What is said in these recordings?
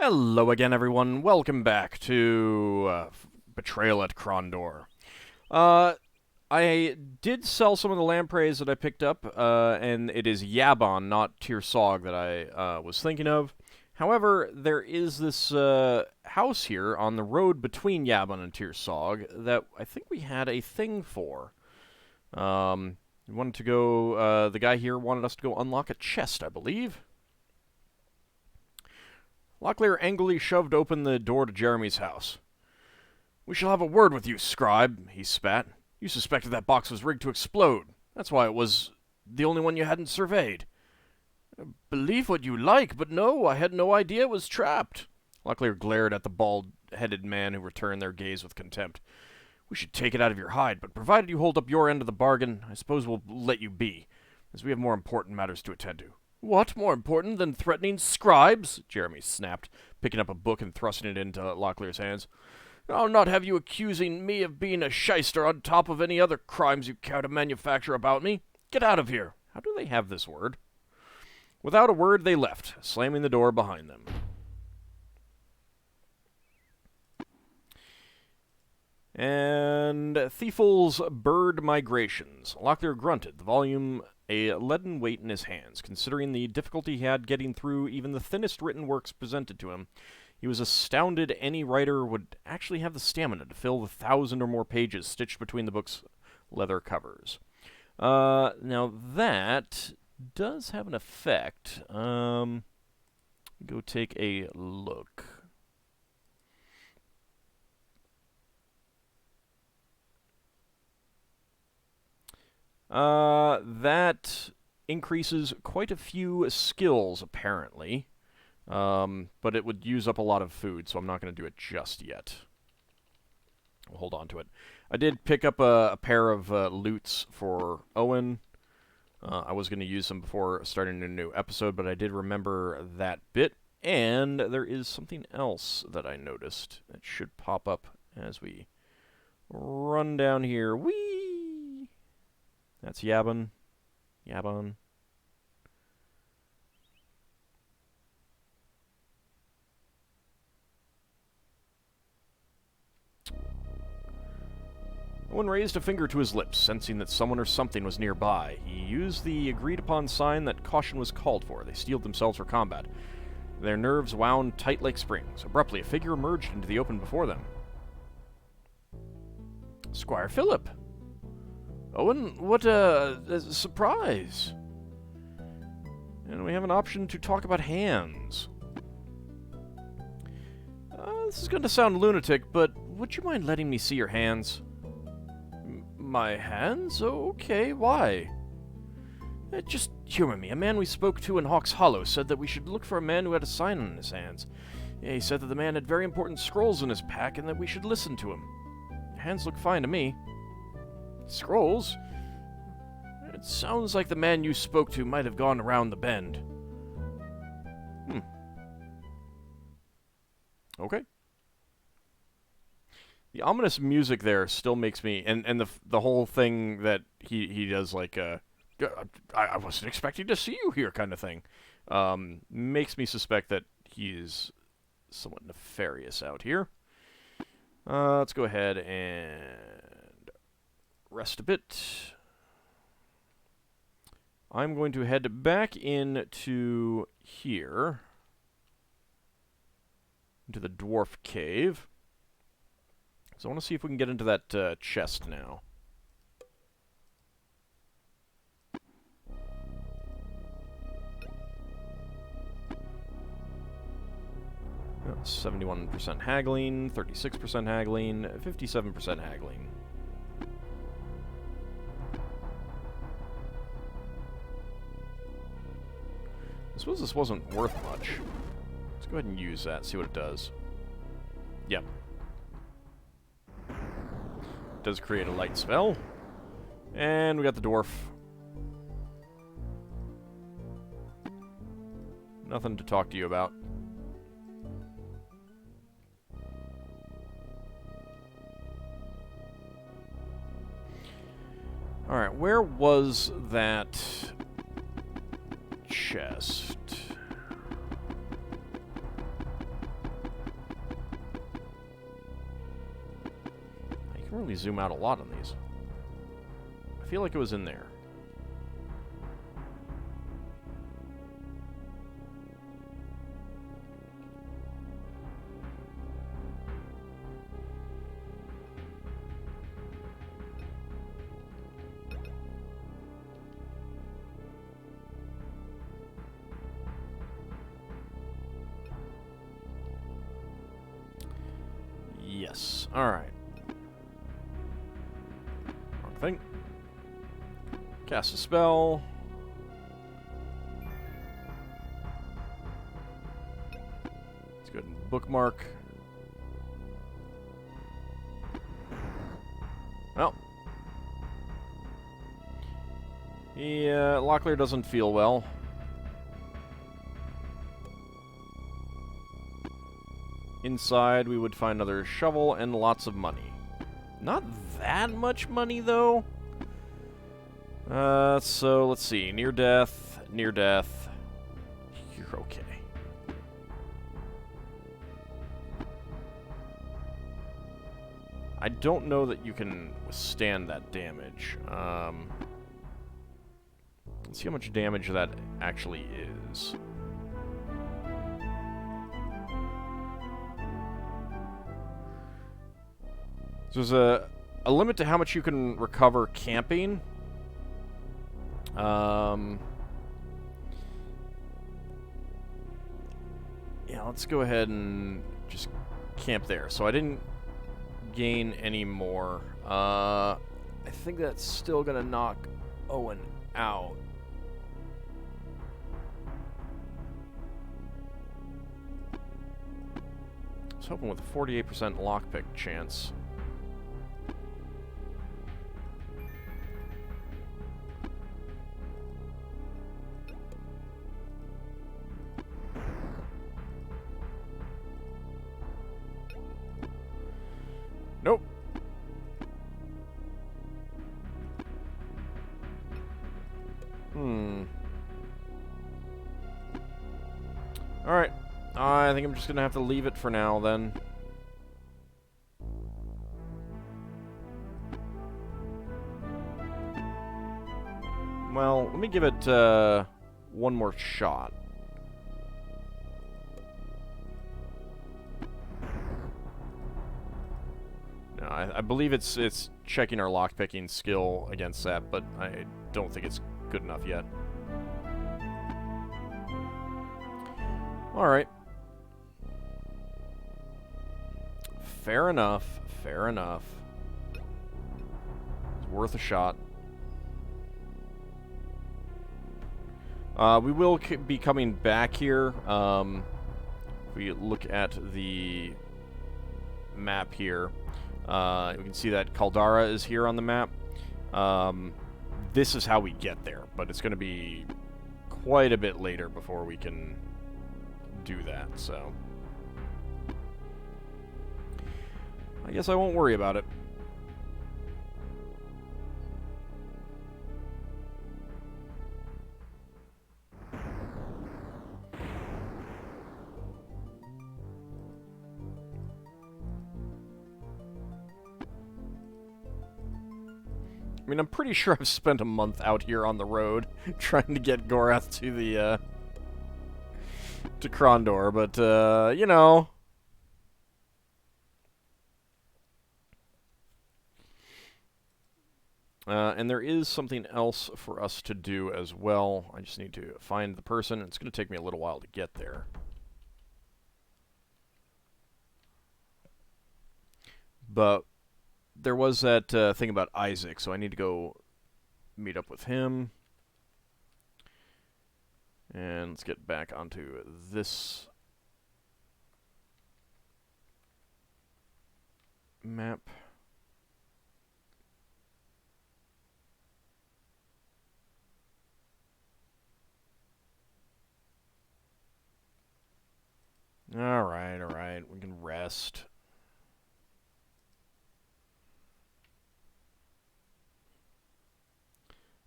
Hello again, everyone. Welcome back to Betrayal at Krondor. Uh, I did sell some of the lampreys that I picked up, and it is Yabon, not Tirsog, that I was thinking of. However, there is this house here on the road between Yabon and Tirsog that I think we had a thing for. We wanted to go, the guy here wanted us to go unlock a chest, I believe. Locklear angrily shoved open the door to Jeremy's house. "We shall have a word with you, scribe," he spat. "You suspected that box was rigged to explode. That's why it was the only one you hadn't surveyed." "Believe what you like, but no, I had no idea it was trapped." Locklear glared at the bald-headed man who returned their gaze with contempt. "We should take it out of your hide, but provided you hold up your end of the bargain, I suppose we'll let you be, as we have more important matters to attend to." "What, more important than threatening scribes?" Jeremy snapped, picking up a book and thrusting it into Locklear's hands. "I'll not have you accusing me of being a shyster on top of any other crimes you care to manufacture about me. Get out of here." How do they have this word? Without a word, they left, slamming the door behind them. And Thiefel's Bird Migrations. Locklear grunted, the volume a leaden weight in his hands. Considering the difficulty he had getting through even the thinnest written works presented to him, he was astounded any writer would actually have the stamina to fill the 1,000 or more pages stitched between the book's leather covers. Now that does have an effect. Go take a look. That increases quite a few skills, apparently. But it would use up a lot of food, so I'm not going to do it just yet. I'll hold on to it. I did pick up a pair of loots for Owen. I was going to use them before starting a new episode, but I did remember that bit. And there is something else that I noticed that should pop up as we run down here. Whee! That's Yabon. Yabon. Owen raised a finger to his lips, sensing that someone or something was nearby. He used the agreed-upon sign that caution was called for. They steeled themselves for combat. Their nerves wound tight like springs. Abruptly, a figure emerged into the open before them. Squire Philip. "Owen, what a surprise." And we have an option to talk about hands. This is going to sound lunatic, but would you mind letting me see your hands? My hands? Okay, why? Just humor me. A man we spoke to in Hawk's Hollow said that we should look for a man who had a sign on his hands. He said that the man had very important scrolls in his pack and that we should listen to him. Your hands look fine to me. Scrolls? It sounds like the man you spoke to might have gone around the bend. Okay. The ominous music there still makes me, and the whole thing that he does, like, I wasn't expecting to see you here kind of thing, makes me suspect that he is somewhat nefarious out here. Let's go ahead and rest a bit. I'm going to head back into here, into the dwarf cave. So I want to see if we can get into that chest now. 71% haggling, 36% haggling, 57% haggling. I suppose this wasn't worth much. Let's go ahead and use that, see what it does. Yep. It does create a light spell. And we got the dwarf. Nothing to talk to you about. Alright, where was that chest? can really zoom out a lot on these. I feel like it was in there. Yes. Alright. Wrong thing. Cast a spell. Let's go ahead and bookmark. Well. Yeah, Locklear doesn't feel well. Inside, we would find another shovel and lots of money. Not that much money, though. So, let's see. Near death, near death. You're okay. I don't know that you can withstand that damage. Let's see how much damage that actually is. So there's a limit to how much you can recover camping. Yeah, let's go ahead and just camp there. So I didn't gain any more. I think that's still gonna knock Owen out. I was hoping with a 48% lockpick chance. Nope. Alright. I think I'm just gonna have to leave it for now, then. Well, let me give it, one more shot. No, I believe it's checking our lockpicking skill against that, but I don't think it's good enough yet. Alright. Fair enough. Fair enough. It's worth a shot. We will be coming back here. If we look at the map here, we can see that Caldara is here on the map. This is how we get there, but it's going to be quite a bit later before we can do that, so I guess I won't worry about it. I mean, I'm pretty sure I've spent a month out here on the road trying to get Gorath to the, to Krondor, but, you know. And there is something else for us to do as well. I just need to find the person. It's going to take me a little while to get there. But there was that thing about Isaac, so I need to go meet up with him. And let's get back onto this map. Alright, alright. We can rest.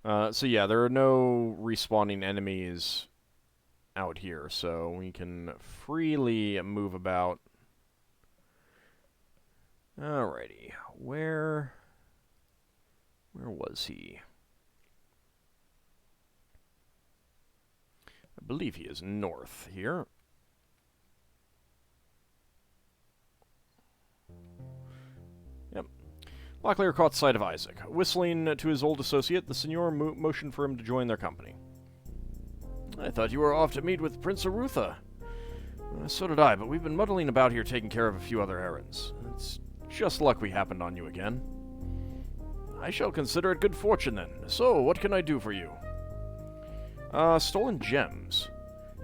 So yeah, there are no respawning enemies out here, so we can freely move about. Alrighty. Where was he? I believe he is north here. Yep. Locklear caught sight of Isaac. Whistling to his old associate, the Signor motioned for him to join their company. I thought you were off to meet with Prince Arutha. So did I, but we've been muddling about here taking care of a few other errands. It's just luck we happened on you again. I shall consider it good fortune then. So, what can I do for you? Stolen gems.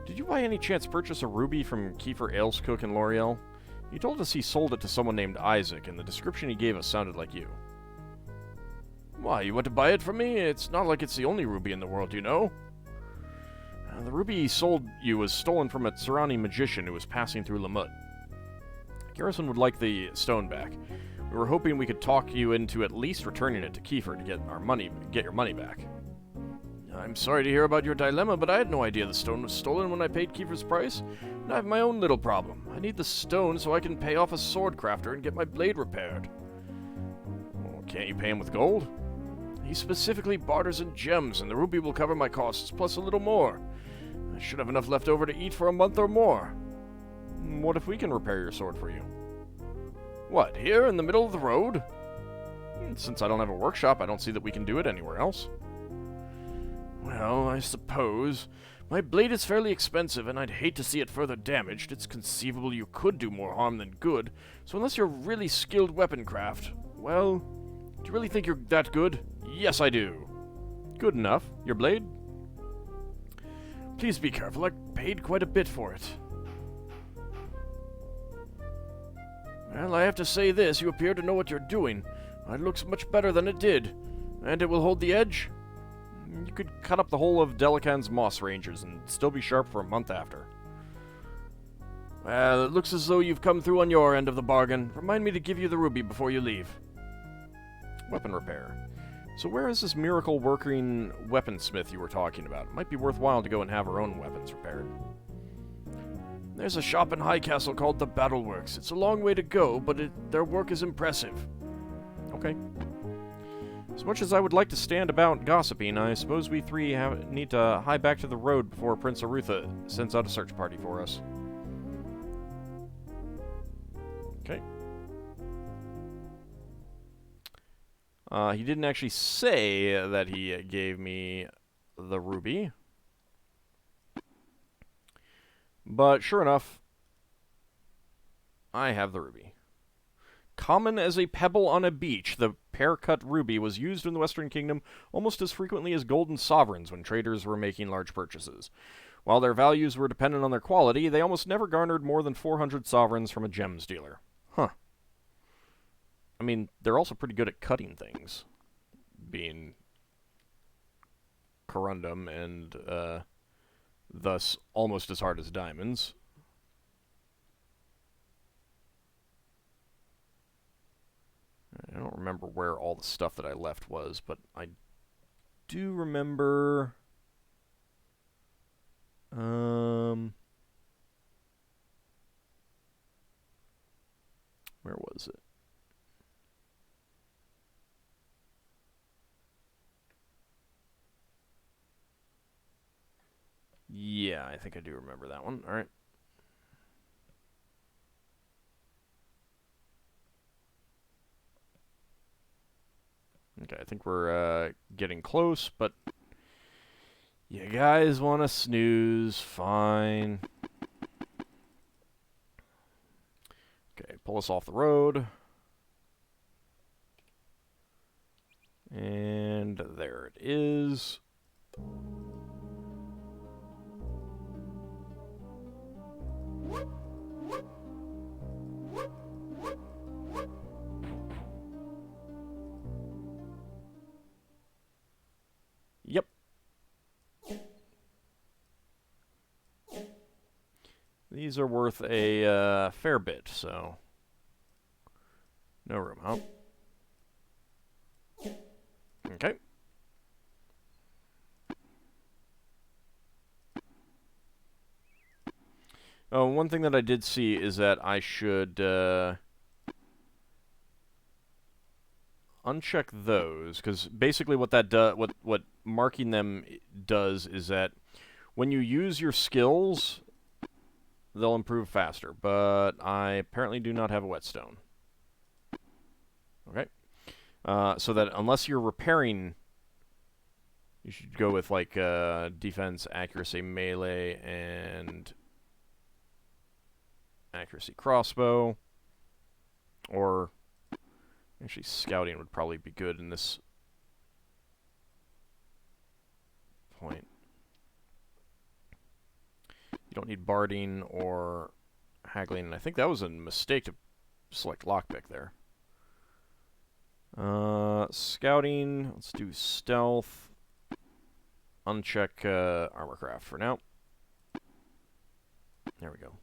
Did you by any chance purchase a ruby from Kiefer Alescook in L'Oreal? He told us he sold it to someone named Isaac, and the description he gave us sounded like you. Why, you want to buy it from me? It's not like it's the only ruby in the world, you know? The ruby he sold you was stolen from a Tsarani magician who was passing through Lamut. Garrison would like the stone back. We were hoping we could talk you into at least returning it to Kiefer to get your money back. I'm sorry to hear about your dilemma, but I had no idea the stone was stolen when I paid Kiefer's price. And I have my own little problem. I need the stone so I can pay off a sword crafter and get my blade repaired. Well, can't you pay him with gold? He specifically barters in gems, and the ruby will cover my costs, plus a little more. I should have enough left over to eat for a month or more. What if we can repair your sword for you? What, here in the middle of the road? Since I don't have a workshop, I don't see that we can do it anywhere else. Well, I suppose. My blade is fairly expensive, and I'd hate to see it further damaged. It's conceivable you could do more harm than good, so unless you're really skilled weapon craft, well, do you really think you're that good? Yes, I do. Good enough. Your blade? Please be careful. I paid quite a bit for it. Well, I have to say this. You appear to know what you're doing. It looks much better than it did. And it will hold the edge? You could cut up the whole of Delican's moss rangers and still be sharp for a month after. Well, it looks as though you've come through on your end of the bargain. Remind me to give you the ruby before you leave. Weapon repair. So where is this miracle working weaponsmith you were talking about? It might be worthwhile to go and have our own weapons repaired. There's a shop in High Castle called the Battleworks. It's a long way to go, but their work is impressive. Okay. As much as I would like to stand about gossiping, I suppose we three need to hie back to the road before Prince Arutha sends out a search party for us. Okay. He didn't actually say that he gave me the ruby. But sure enough, I have the ruby. Common as a pebble on a beach, the pear-cut ruby was used in the Western Kingdom almost as frequently as golden sovereigns when traders were making large purchases. While their values were dependent on their quality, they almost never garnered more than 400 sovereigns from a gems dealer. Huh. I mean, they're also pretty good at cutting things, being corundum and, thus almost as hard as diamonds. I don't remember where all the stuff that I left was, but I do remember... where was it? Yeah, I think I do remember that one. All right. Okay, I think we're getting close, but you guys want to snooze, fine. Okay, pull us off the road. And there it is. Yep. These are worth a fair bit, so no room, huh? Okay. Oh, one thing that I did see is that I should uncheck those, because basically what that what marking them does is that when you use your skills, they'll improve faster. But I apparently do not have a whetstone. Okay. So that unless you're repairing, you should go with like defense, accuracy, melee, and accuracy crossbow. Or actually, scouting would probably be good in this point. You don't need barding or haggling, and I think that was a mistake to select lockpick there. Scouting, let's do stealth. Uncheck armorcraft for now. There we go.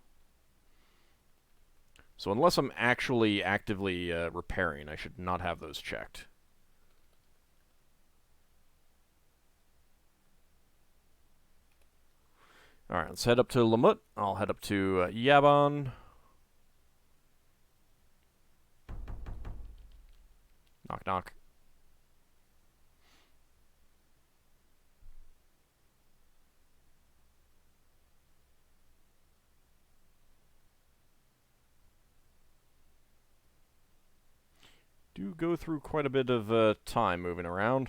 So unless I'm actually actively repairing, I should not have those checked. Alright, let's head up to Lamut. I'll head up to Yabon. Knock, knock. Do go through quite a bit of time moving around.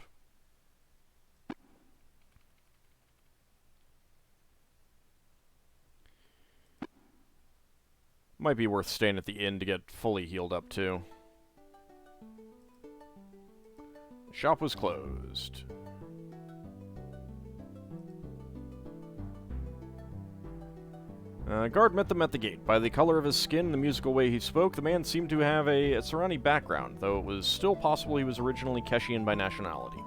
Might be worth staying at the inn to get fully healed up, too. The shop was closed. Guard met them at the gate. By the color of his skin and the musical way he spoke, the man seemed to have a Sarani background, though it was still possible he was originally Keshian by nationality.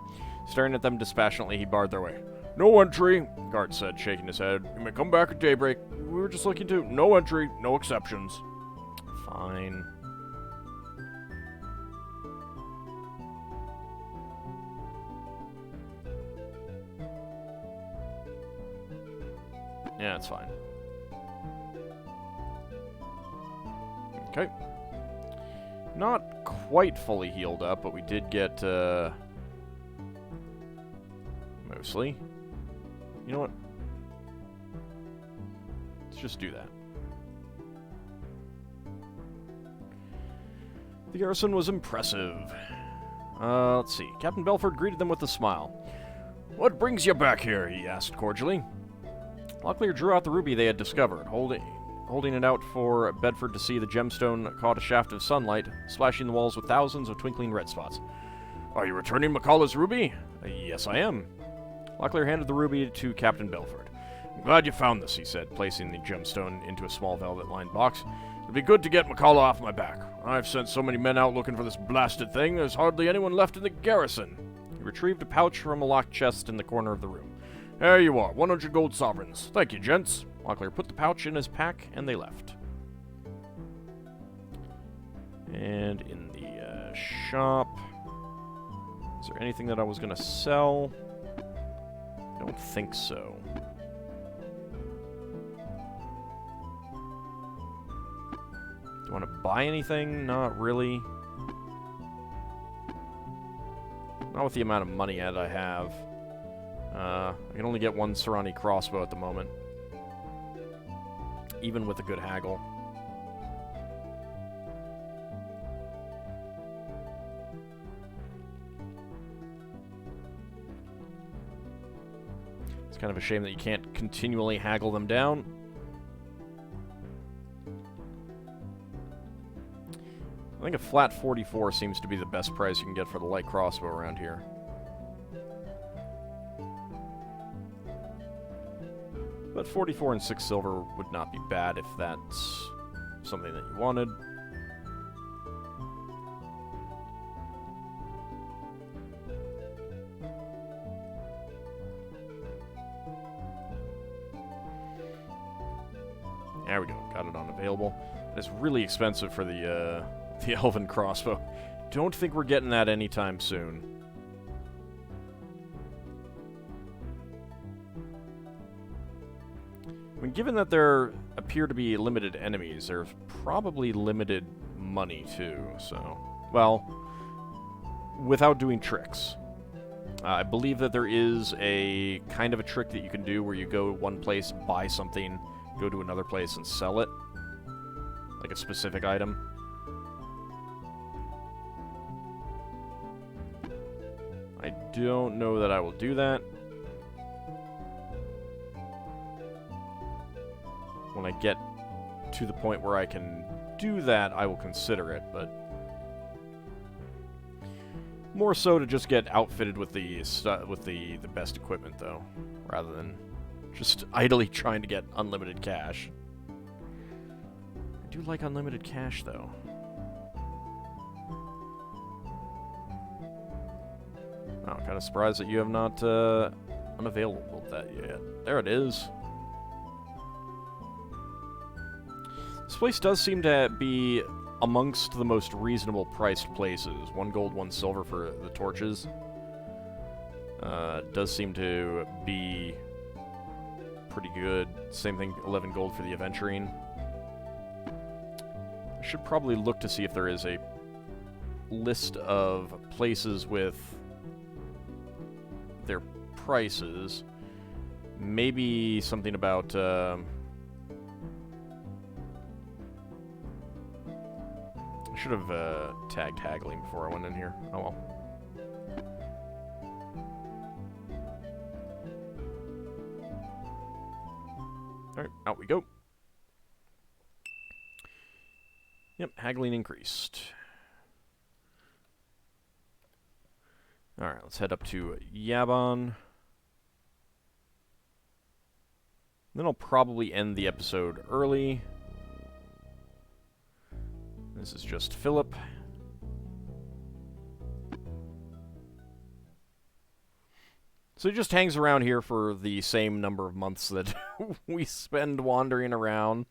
Staring at them dispassionately, he barred their way. "No entry," Guard said, shaking his head. "You may come back at daybreak. We were just looking to... No entry, no exceptions." Fine. Yeah, it's fine. Okay. Not quite fully healed up, but we did get, mostly. You know what? Let's just do that. The garrison was impressive. Let's see. Captain Belford greeted them with a smile. "What brings you back here?" he asked cordially. Locklear drew out the ruby they had discovered. Holding it out for Bedford to see, the gemstone caught a shaft of sunlight, splashing the walls with thousands of twinkling red spots. "Are you returning McCullough's ruby?" "Yes, I am." Locklear handed the ruby to Captain Belford. "I'm glad you found this," he said, placing the gemstone into a small velvet-lined box. "It'd be good to get McCullough off my back. I've sent so many men out looking for this blasted thing, there's hardly anyone left in the garrison." He retrieved a pouch from a locked chest in the corner of the room. "There you are, 100 gold sovereigns. Thank you, gents." Locklear put the pouch in his pack, and they left. And in the shop... Is there anything that I was going to sell? I don't think so. Do I want to buy anything? Not really. Not with the amount of money that I have. I can only get one Sarani crossbow at the moment. Even with a good haggle. It's kind of a shame that you can't continually haggle them down. I think a flat 44 seems to be the best price you can get for the light crossbow around here. But 44 and 6 silver would not be bad if that's something that you wanted. There we go, got it on available. It's really expensive for the elven crossbow. Don't think we're getting that anytime soon. I mean, given that there appear to be limited enemies, there's probably limited money, too, so... Well, without doing tricks. I believe that there is a kind of a trick that you can do where you go one place, buy something, go to another place and sell it. Like a specific item. I don't know that I will do that. When I get to the point where I can do that, I will consider it, but more so to just get outfitted with the best equipment, though, rather than just idly trying to get unlimited cash. I do like unlimited cash, though. Oh, I'm kind of surprised that you have not unavailable that yet. There it is. This place does seem to be amongst the most reasonable priced places. 1 gold, 1 silver for the torches. Does seem to be pretty good. Same thing, 11 gold for the aventurine. I should probably look to see if there is a list of places with their prices. Maybe something about... I should have tagged haggling before I went in here. Oh well. Alright, out we go. Yep, haggling increased. Alright, let's head up to Yabon. Then I'll probably end the episode early. This is just Philip. So he just hangs around here for the same number of months that we spend wandering around.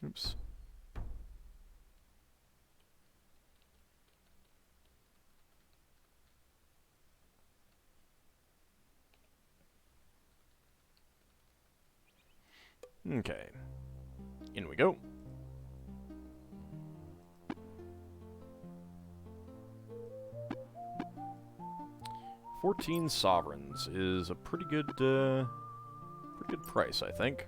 Oops. Okay. In we go. $14 sovereigns is a pretty good price, I think.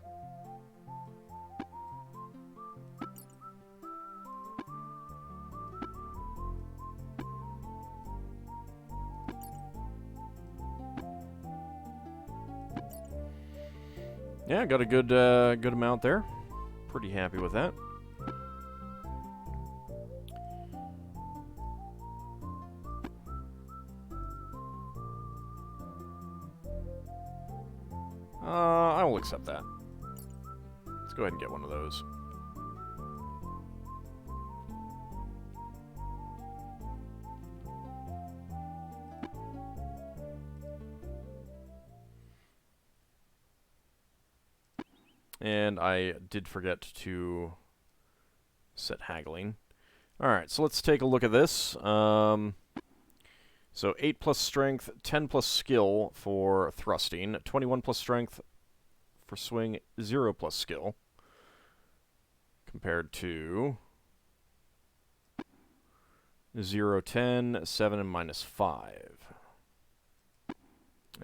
Yeah, got a good amount there. Pretty happy with that. I will accept that. Let's go ahead and get one of those. And I did forget to set haggling. Alright, so let's take a look at this. So 8 plus strength, 10 plus skill for thrusting, 21 plus strength for swing, 0 plus skill. Compared to 0, 10, 7, and minus 5.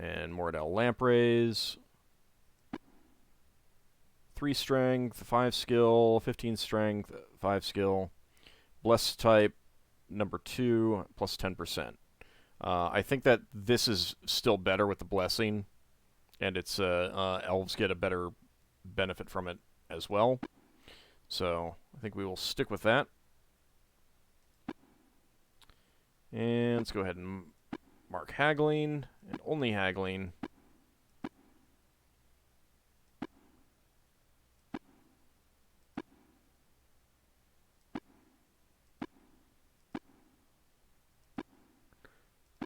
And Moradel Lampreys. 3 strength, 5 skill, 15 strength, 5 skill. Blessed type, number 2, plus 10%. I think that this is still better with the blessing, and it's elves get a better benefit from it as well. So I think we will stick with that. And let's go ahead and mark haggling, and only haggling.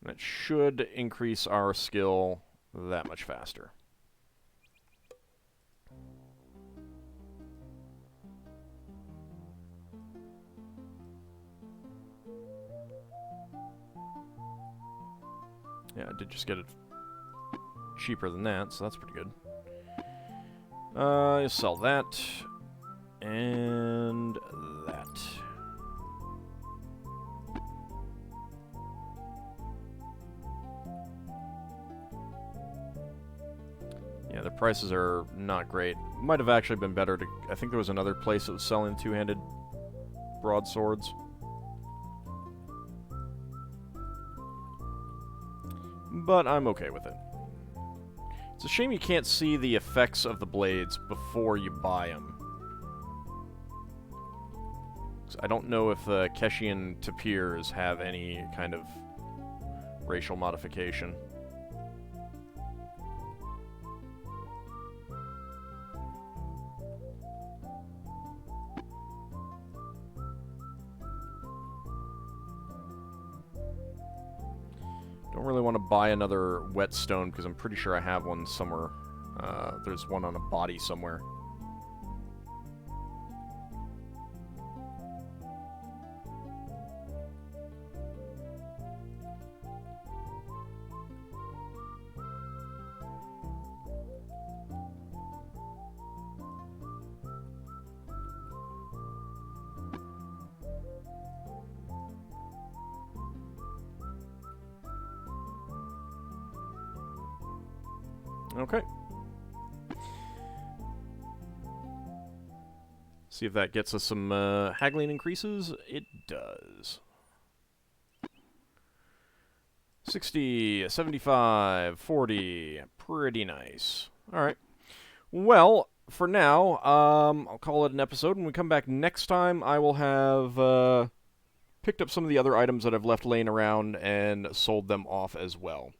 That should increase our skill that much faster. Yeah, I did just get it cheaper than that, so that's pretty good. Sell that. And that. prices are not great. Might have actually been better to... I think there was another place that was selling two-handed broadswords. But I'm okay with it. It's a shame you can't see the effects of the blades before you buy them. I don't know if Keshian tapirs have any kind of racial modification. Don't really want to buy another whetstone because I'm pretty sure I have one somewhere. There's one on a body somewhere. Okay. See if that gets us some haggling increases. It does. 60, 75, 40. Pretty nice. Alright. Well, for now, I'll call it an episode. When we come back next time, I will have picked up some of the other items that I've left laying around and sold them off as well.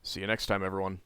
See you next time, everyone.